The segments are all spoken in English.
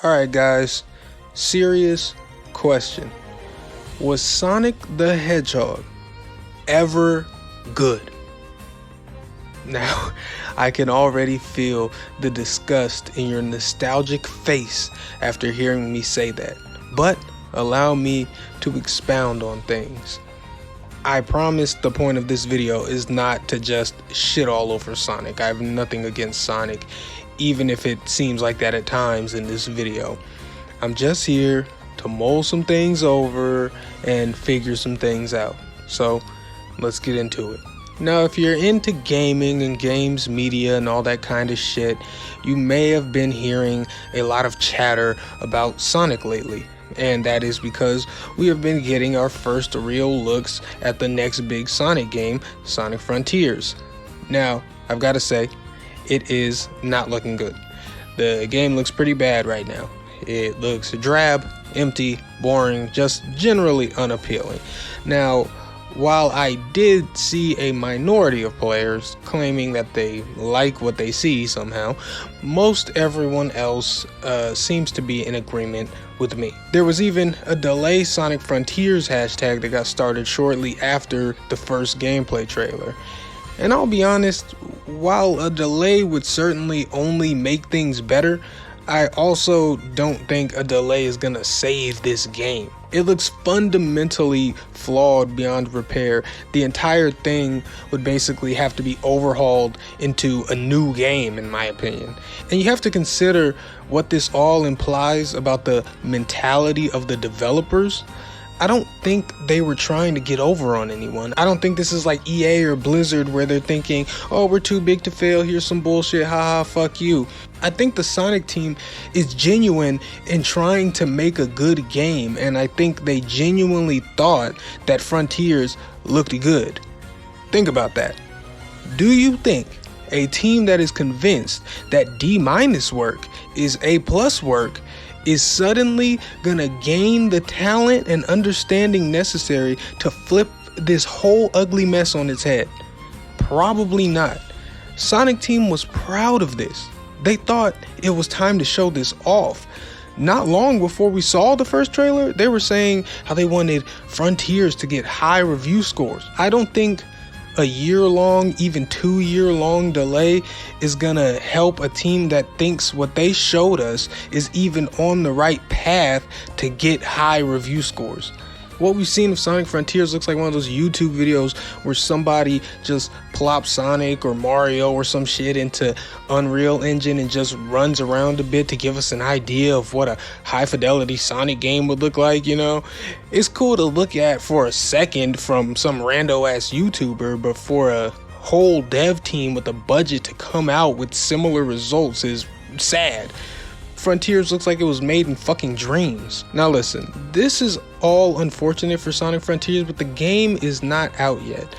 Alright guys, serious question. Was Sonic the Hedgehog ever good? Now, I can already feel the disgust in your nostalgic face after hearing me say that, but allow me to expound on things. I promise the point of this video is not to just shit all over Sonic. I have nothing against Sonic, even if it seems like that at times in this video. I'm just here to mull some things over and figure some things out. So let's get into it. Now, if you're into gaming and games media and all that kind of shit, you may have been hearing a lot of chatter about Sonic lately. And that is because we have been getting our first real looks at the next big Sonic game, Sonic Frontiers. Now, I've got to say, it is not looking good. The game looks pretty bad right now. It looks drab, empty, boring, just generally unappealing. Now, while I did see a minority of players claiming that they like what they see somehow, most everyone else seems to be in agreement with me. There was even a delay Sonic Frontiers hashtag that got started shortly after the first gameplay trailer. And I'll be honest, while a delay would certainly only make things better, I also don't think a delay is gonna save this game. It looks fundamentally flawed beyond repair. The entire thing would basically have to be overhauled into a new game, in my opinion. And you have to consider what this all implies about the mentality of the developers. I don't think they were trying to get over on anyone. I don't think this is like EA or Blizzard where they're thinking, oh, we're too big to fail, here's some bullshit, haha, fuck you. I think the Sonic team is genuine in trying to make a good game, and I think they genuinely thought that Frontiers looked good. Think about that. Do you think a team that is convinced that D- work is A+ work is suddenly gonna gain the talent and understanding necessary to flip this whole ugly mess on its head? Probably not. Sonic Team was proud of this. They thought it was time to show this off. Not long before we saw the first trailer, they were saying how they wanted Frontiers to get high review scores. I don't think a year-long, even 2-year-long delay is gonna help a team that thinks what they showed us is even on the right path to get high review scores. What we've seen of Sonic Frontiers looks like one of those YouTube videos where somebody just plops Sonic or Mario or some shit into Unreal Engine and just runs around a bit to give us an idea of what a high fidelity Sonic game would look like, you know? It's cool to look at for a second from some rando ass YouTuber, but for a whole dev team with a budget to come out with similar results is sad. Frontiers looks like it was made in fucking dreams. Now listen, this is all unfortunate for Sonic Frontiers, but the game is not out yet.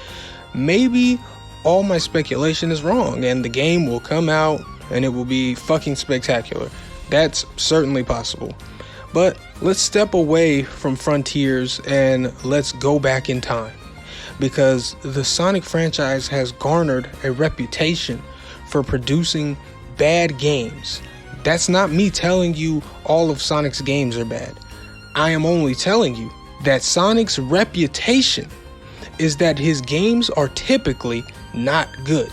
Maybe all my speculation is wrong and the game will come out and it will be fucking spectacular. That's certainly possible. But let's step away from Frontiers and let's go back in time, because the Sonic franchise has garnered a reputation for producing bad games. That's not me telling you all of Sonic's games are bad. I am only telling you that Sonic's reputation is that his games are typically not good.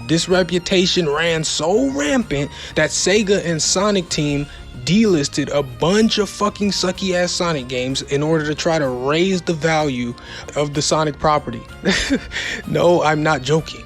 This reputation ran so rampant that Sega and Sonic Team delisted a bunch of fucking sucky ass Sonic games in order to try to raise the value of the Sonic property. No, I'm not joking.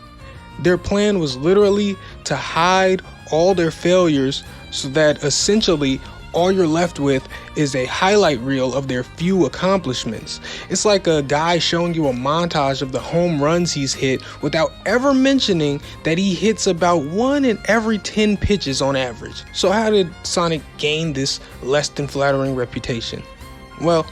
Their plan was literally to hide all their failures so that essentially all you're left with is a highlight reel of their few accomplishments. It's like a guy showing you a montage of the home runs he's hit without ever mentioning that he hits about 1 in every 10 pitches on average. So how did Sonic gain this less than flattering reputation? Well,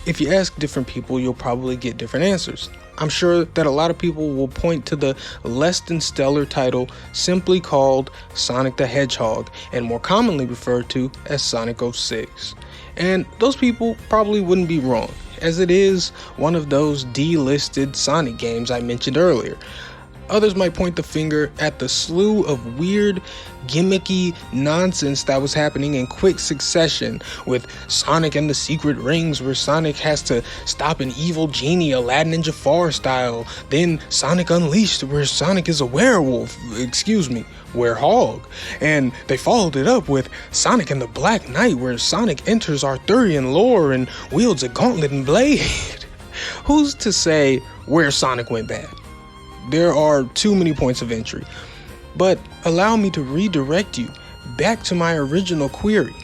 if you ask different people, you'll probably get different answers. I'm sure that a lot of people will point to the less than stellar title simply called Sonic the Hedgehog, and more commonly referred to as Sonic 06. And those people probably wouldn't be wrong, as it is one of those delisted Sonic games I mentioned earlier. Others might point the finger at the slew of weird, gimmicky nonsense that was happening in quick succession with Sonic and the Secret Rings, where Sonic has to stop an evil genie, Aladdin and Jafar style. Then Sonic Unleashed, where Sonic is a werehog. And they followed it up with Sonic and the Black Knight, where Sonic enters Arthurian lore and wields a gauntlet and blade. Who's to say where Sonic went bad? There are too many points of entry. But allow me to redirect you back to my original query.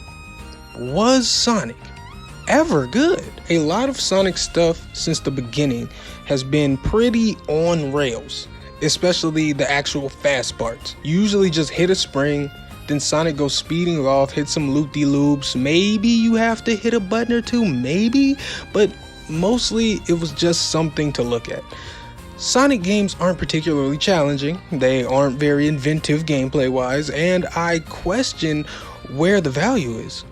Was Sonic ever good? A lot of Sonic stuff since the beginning has been pretty on rails, especially the actual fast parts. You usually just hit a spring, then Sonic goes speeding off, hit some loop-de-loops. Maybe you have to hit a button or two, maybe, but mostly it was just something to look at. Sonic games aren't particularly challenging, they aren't very inventive gameplay-wise, and I question where the value is.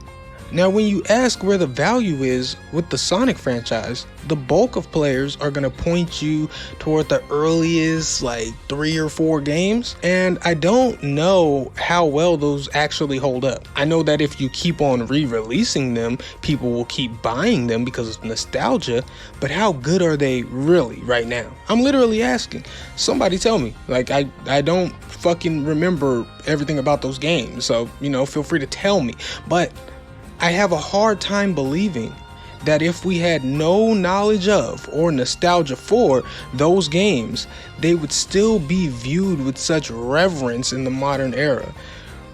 Now, when you ask where the value is with the Sonic franchise, the bulk of players are going to point you toward the earliest, 3 or 4 games, and I don't know how well those actually hold up. I know that if you keep on re-releasing them, people will keep buying them because of nostalgia, but how good are they really right now? I'm literally asking. Somebody tell me. I don't fucking remember everything about those games, so, feel free to tell me. But I have a hard time believing that if we had no knowledge of or nostalgia for those games, they would still be viewed with such reverence in the modern era.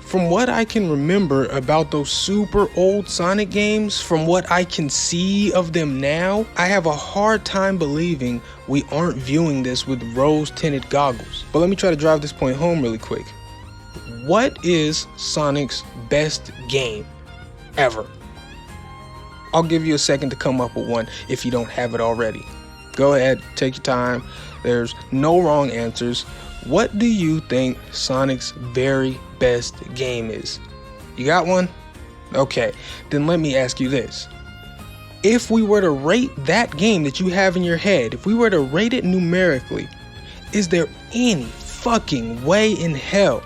From what I can remember about those super old Sonic games, from what I can see of them now, I have a hard time believing we aren't viewing this with rose-tinted goggles. But let me try to drive this point home really quick. What is Sonic's best game ever? I'll give you a second to come up with one if you don't have it already. Go ahead, take your time. There's no wrong answers. What do you think Sonic's very best game is? You got one? Okay, then let me ask you this. If we were to rate that game that you have in your head, if we were to rate it numerically, is there any fucking way in hell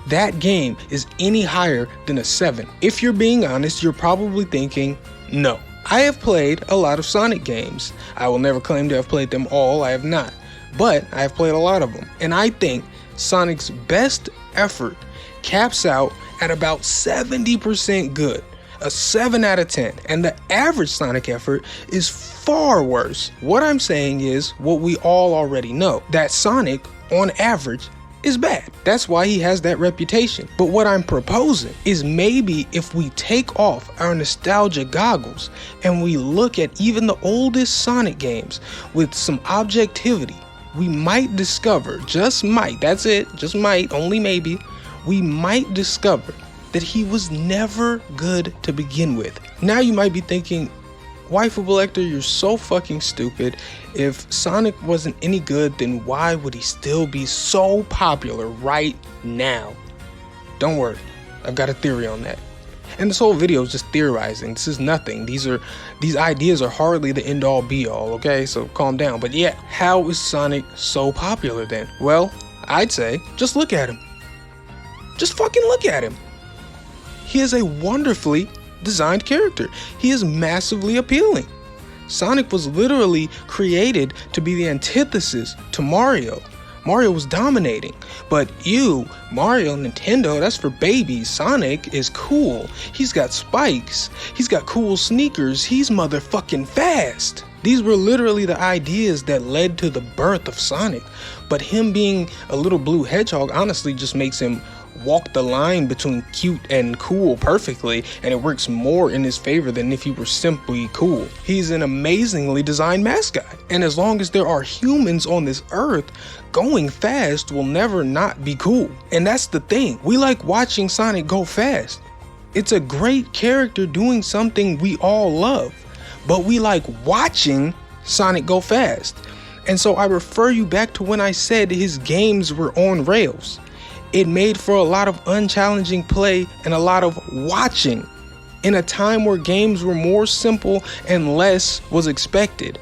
that game is any higher than a 7? If you're being honest, you're probably thinking, no. I have played a lot of Sonic games. I will never claim to have played them all, I have not. But I have played a lot of them. And I think Sonic's best effort caps out at about 70% good. A 7 out of 10. And the average Sonic effort is far worse. What I'm saying is what we all already know. That Sonic, on average, is bad. That's why he has that reputation. But what I'm proposing is maybe if we take off our nostalgia goggles and we look at even the oldest Sonic games with some objectivity, we might discover, just might, that's it, just might, only maybe, we might discover that he was never good to begin with. Now you might be thinking, Waifu Collector, you're so fucking stupid. If Sonic wasn't any good, then why would he still be so popular right now? Don't worry, I've got a theory on that. And this whole video is just theorizing. This is nothing. These ideas are hardly the end all be all, okay? So calm down. But yeah, how is Sonic so popular then? Well, I'd say just look at him. Just fucking look at him. He is a wonderfully designed character. He is massively appealing. Sonic was literally created to be the antithesis to Mario. Mario was dominating, but Mario, Nintendo, that's for babies. Sonic is cool. He's got spikes. He's got cool sneakers. He's motherfucking fast. These were literally the ideas that led to the birth of Sonic. But him being a little blue hedgehog honestly just makes him walk the line between cute and cool perfectly, and it works more in his favor than if he were simply cool. He's an amazingly designed mascot, and as long as there are humans on this earth, going fast will never not be cool. And that's the thing, we like watching Sonic go fast. It's a great character doing something we all love, but we like watching Sonic go fast. And so I refer you back to when I said his games were on rails. It made for a lot of unchallenging play and a lot of watching in a time where games were more simple and less was expected.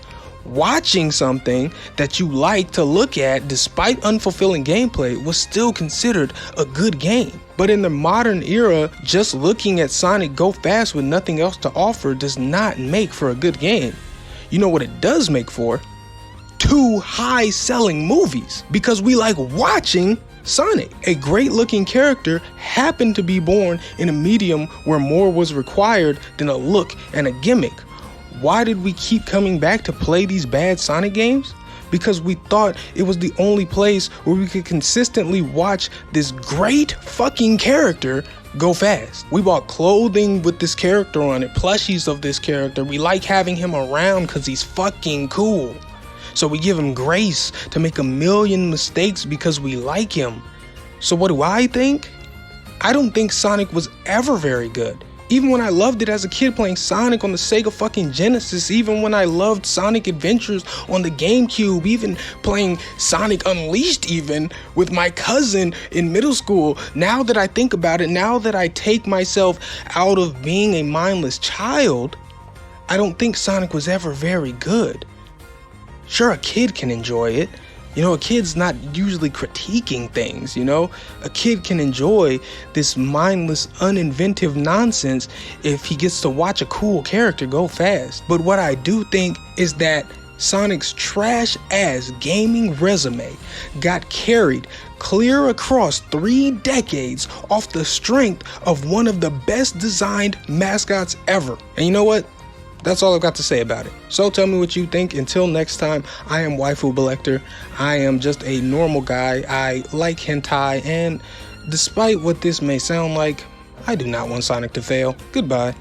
watching something that you like to look at despite unfulfilling gameplay was still considered a good game. But in the modern era, just looking at Sonic go fast with nothing else to offer does not make for a good game. You know what it does make for? 2 high-selling movies, because we like watching Sonic. A great-looking character happened to be born in a medium where more was required than a look and a gimmick. Why did we keep coming back to play these bad Sonic games? Because we thought it was the only place where we could consistently watch this great fucking character go fast. We bought clothing with this character on it, plushies of this character. We like having him around because he's fucking cool. So we give him grace to make a million mistakes because we like him. So what do I think? I don't think Sonic was ever very good. Even when I loved it as a kid playing Sonic on the Sega fucking Genesis, even when I loved Sonic Adventures on the GameCube, even playing Sonic Unleashed even with my cousin in middle school, now that I think about it, now that I take myself out of being a mindless child, I don't think Sonic was ever very good. Sure, a kid can enjoy it. You know, a kid's not usually critiquing things, you know? A kid can enjoy this mindless, uninventive nonsense if he gets to watch a cool character go fast. But what I do think is that Sonic's trash-ass gaming resume got carried clear across 3 decades off the strength of one of the best designed mascots ever. And you know what? That's all I've got to say about it. So tell me what you think. Until next time, I am Waifu Belector. I am just a normal guy. I like hentai, and despite what this may sound like, I do not want Sonic to fail. Goodbye.